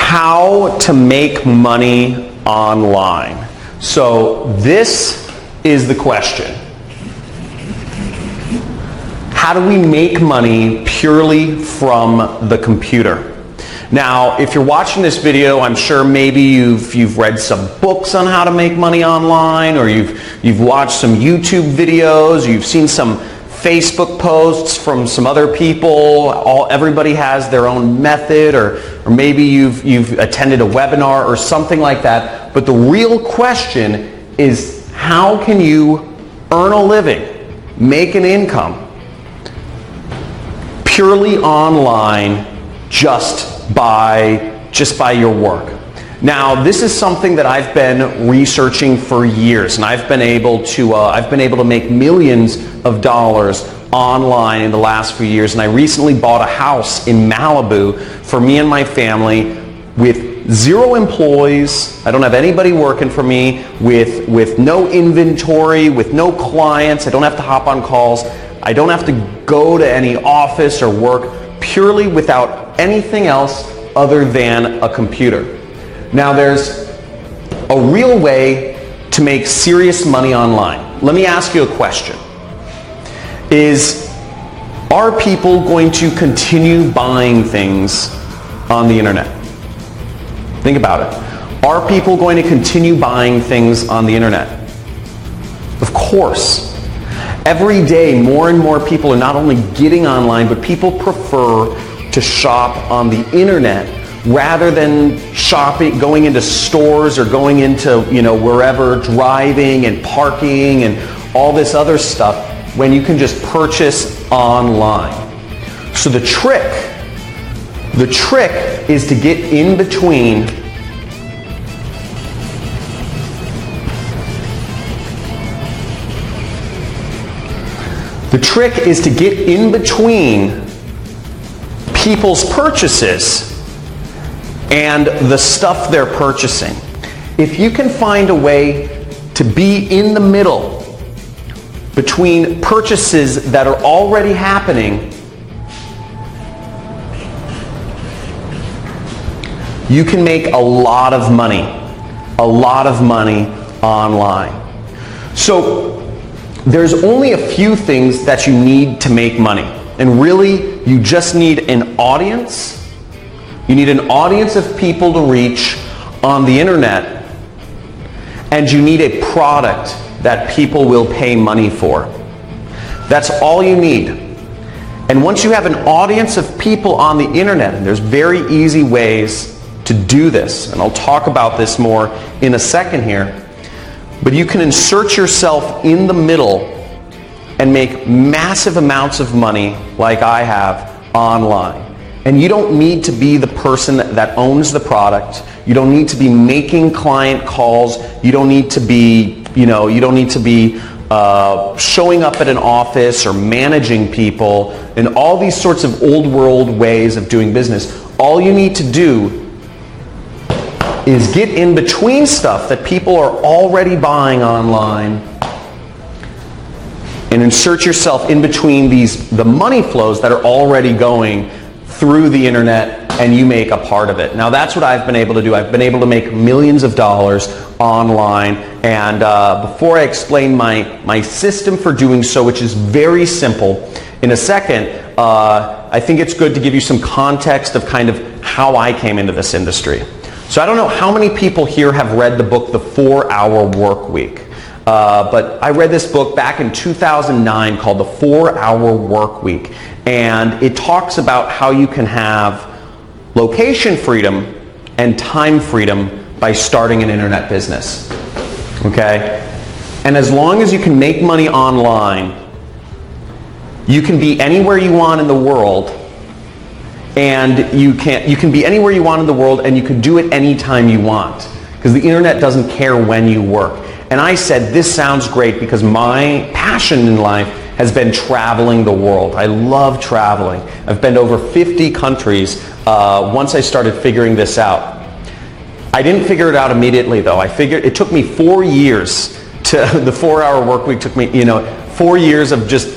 how to make money online. So this is the question. How do we make money purely from the computer? Now, if you're watching this video, I'm sure maybe you've read some books on how to make money online, or you've watched some YouTube videos, or you've seen some Facebook posts from some other people. Everybody has their own method, or maybe you've attended a webinar or something like that. But the real question is, how can you earn a living, make an income purely online just by your work? Now, this is something that I've been researching for years, and I've been able to make millions of dollars online in the last few years. And I recently bought a house in Malibu for me and my family with 0 employees. I don't have anybody working for me, with no inventory, with no clients. I don't have to hop on calls. I don't have to go to any office or work, purely without anything else other than a computer. Now, there's a real way to make serious money online. Let me ask you a question. Are people going to continue buying things on the internet? Think about it. Are people going to continue buying things on the internet? Of course. Every day, more and more people are not only getting online, but people prefer to shop on the internet rather than going into stores or going into, wherever, driving and parking and all this other stuff, when you can just purchase online. So the trick is to get in between people's purchases and the stuff they're purchasing. If you can find a way to be in the middle between purchases that are already happening, you can make a lot of money online. So there's only a few things that you need to make money. And really, you just need an audience. You need an audience of people to reach on the internet. And you need a product that people will pay money for. That's all you need. And once you have an audience of people on the internet, and there's very easy ways to do this, and I'll talk about this more in a second here, but you can insert yourself in the middle and make massive amounts of money like I have online. And you don't need to be the person that owns the product. You don't need to be making client calls. You don't need to be, showing up at an office or managing people and all these sorts of old world ways of doing business. All you need to do is get in between stuff that people are already buying online and insert yourself in between the money flows that are already going through the internet, and you make a part of it. Now, that's what I've been able to do. I've been able to make millions of dollars online, and before I explain my system for doing so, which is very simple, in a second, I think it's good to give you some context of kind of how I came into this industry. So I don't know how many people here have read the book, The 4-Hour Work Week. But I read this book back in 2009 called The 4-Hour Work Week. And it talks about how you can have location freedom and time freedom by starting an internet business. Okay? And as long as you can make money online, you can be anywhere you want in the world. And you can be anywhere you want in the world, and you can do it anytime you want. Because the internet doesn't care when you work. And I said, this sounds great, because my passion in life has been traveling the world. I love traveling. I've been to over 50 countries once I started figuring this out. I didn't figure it out immediately, though. It took me 4 years the 4-Hour Work Week took me, 4 years of just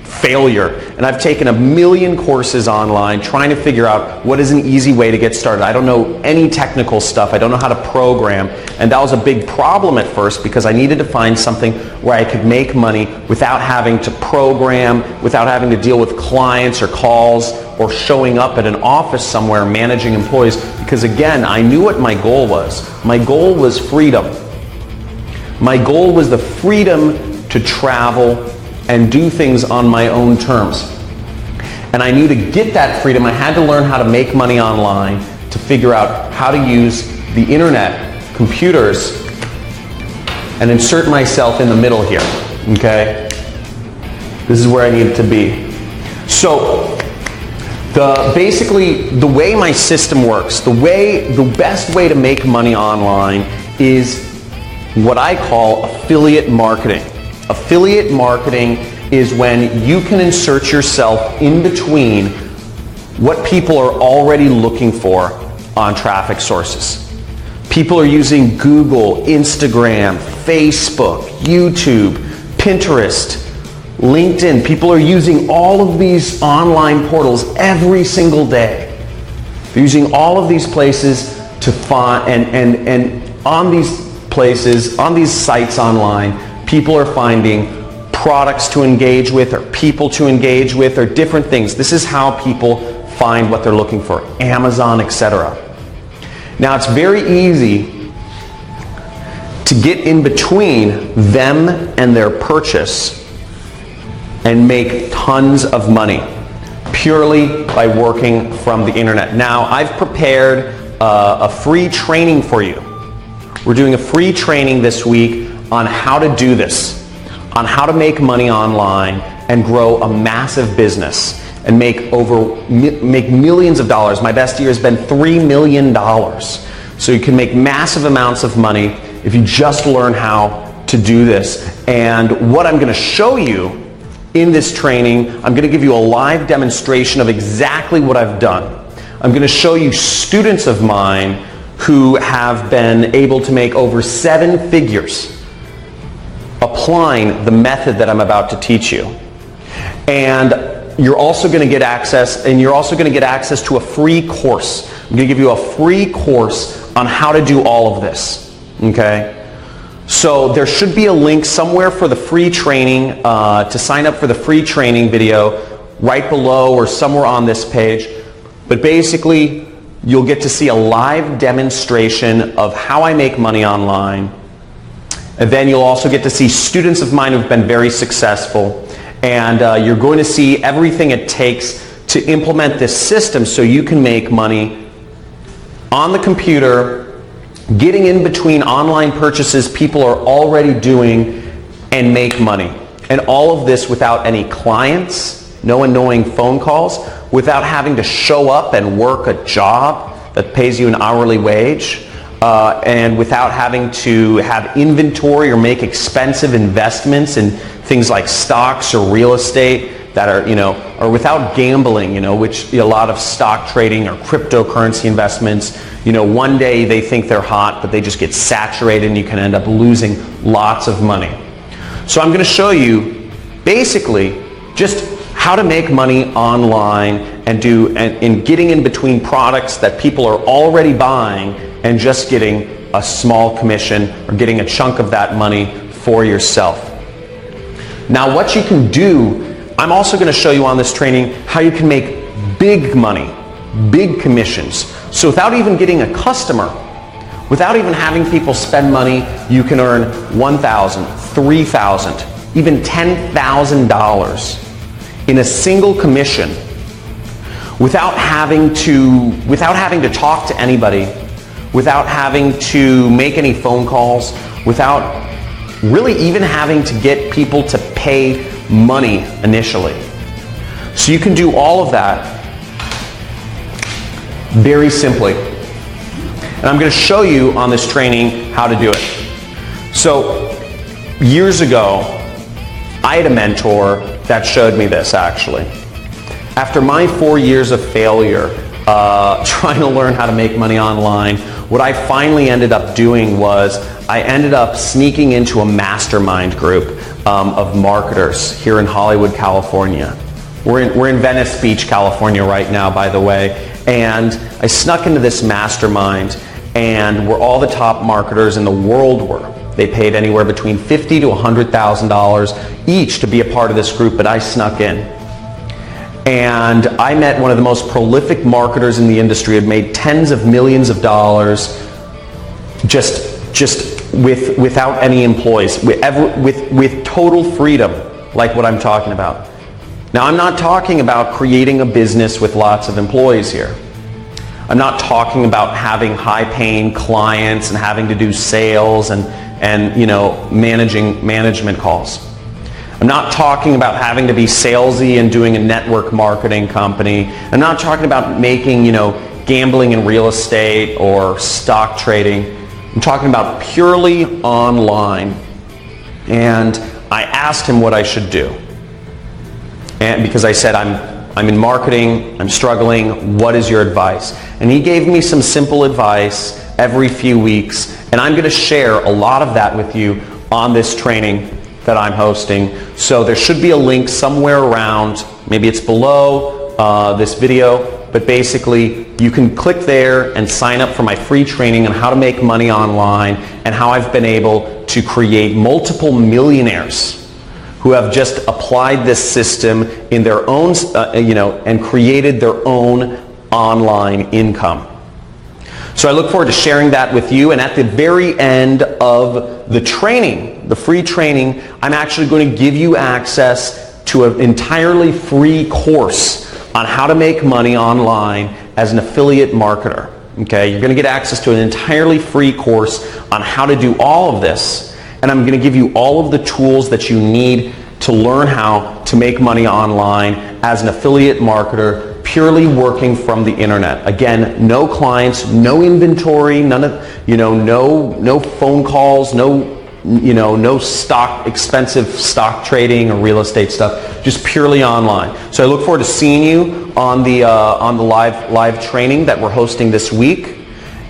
failure. and I've taken 1,000,000 courses online trying to figure out what is an easy way to get started. I don't know any technical stuff. I don't know how to program, and that was a big problem at first because I needed to find something where I could make money without having to program, without having to deal with clients or calls or showing up at an office somewhere managing employees, because again, I knew what my goal was. My goal was freedom. My goal was the freedom to travel and do things on my own terms. And I knew to get that freedom, I had to learn how to make money online, to figure out how to use the internet, computers, and insert myself in the middle here, okay? This is where I needed to be. So, basically, the way my system works, the best way to make money online is what I call affiliate marketing. Affiliate marketing is when you can insert yourself in between what people are already looking for on traffic sources. People are using Google, Instagram, Facebook, YouTube, Pinterest, LinkedIn. People are using all of these online portals every single day. They're using all of these places to find, and on these places, on these sites online, people are finding products to engage with or people to engage with or different things. This is how people find what they're looking for. Amazon, etc. Now it's very easy to get in between them and their purchase and make tons of money purely by working from the internet. Now I've prepared a free training for you. We're doing a free training this week on how to do this, on how to make money online and grow a massive business and make millions of dollars. My best year has been $3 million. So you can make massive amounts of money if you just learn how to do this. And what I'm going to show you in this training, I'm going to give you a live demonstration of exactly what I've done. I'm going to show you students of mine who have been able to make over 7 figures applying the method that I'm about to teach you. And you're also going to get access, to a free course. I'm going to give you a free course on how to do all of this. Okay? So there should be a link somewhere for the free training, to sign up for the free training video right below or somewhere on this page. But basically, you'll get to see a live demonstration of how I make money online. And then you'll also get to see students of mine who've been very successful. And you're going to see everything it takes to implement this system so you can make money on the computer, getting in between online purchases people are already doing, and make money. And all of this without any clients, no annoying phone calls, without having to show up and work a job that pays you an hourly wage, and without having to have inventory or make expensive investments in things like stocks or real estate that are, or without gambling, which a lot of stock trading or cryptocurrency investments, one day they think they're hot, but they just get saturated and you can end up losing lots of money. So I'm going to show you basically just how to make money online and getting in between products that people are already buying and just getting a small commission or getting a chunk of that money for yourself. Now what you can do, I'm also going to show you on this training how you can make big money, big commissions. So without even getting a customer, without even having people spend money, you can earn $1,000, $3,000, even $10,000 in a single commission without having to talk to anybody, without having to make any phone calls, without really even having to get people to pay money initially. So you can do all of that very simply. And I'm going to show you on this training how to do it. So years ago, I had a mentor that showed me this actually. After my 4 years of failure trying to learn how to make money online, what I finally ended up doing was I ended up sneaking into a mastermind group of marketers here in Hollywood, California. We're in Venice Beach, California right now, by the way. And I snuck into this mastermind, and where all the top marketers in the world were. They paid anywhere between $50,000 to $100,000 each to be a part of this group, but I snuck in. And I met one of the most prolific marketers in the industry, had made tens of millions of dollars just without any employees, with total freedom, like what I'm talking about. Now, I'm not talking about creating a business with lots of employees here. I'm not talking about having high-paying clients and having to do sales and management calls. I'm not talking about having to be salesy and doing a network marketing company. I'm not talking about making, gambling in real estate or stock trading. I'm talking about purely online. And I asked him what I should do. And because I said, I'm in marketing, I'm struggling, what is your advice? And he gave me some simple advice every few weeks, and I'm going to share a lot of that with you on this training that I'm hosting. So there should be a link somewhere around, maybe it's below this video, but basically you can click there and sign up for my free training on how to make money online and how I've been able to create multiple millionaires who have just applied this system in their own, and created their own online income. So I look forward to sharing that with you, and at the very end of the training, the free training, I'm actually going to give you access to an entirely free course on how to make money online as an affiliate marketer. Okay, you're going to get access to an entirely free course on how to do all of this. And I'm going to give you all of the tools that you need to learn how to make money online as an affiliate marketer, purely working from the internet. Again, no clients, no inventory, none of, no phone calls, no expensive stock trading or real estate stuff, just purely online. So I look forward to seeing you on the live training that we're hosting this week.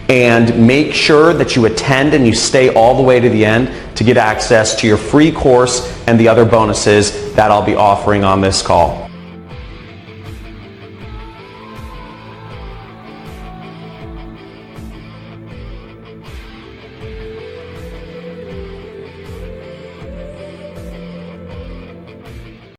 And make sure that you attend and you stay all the way to the end to get access to your free course and the other bonuses that I'll be offering on this call.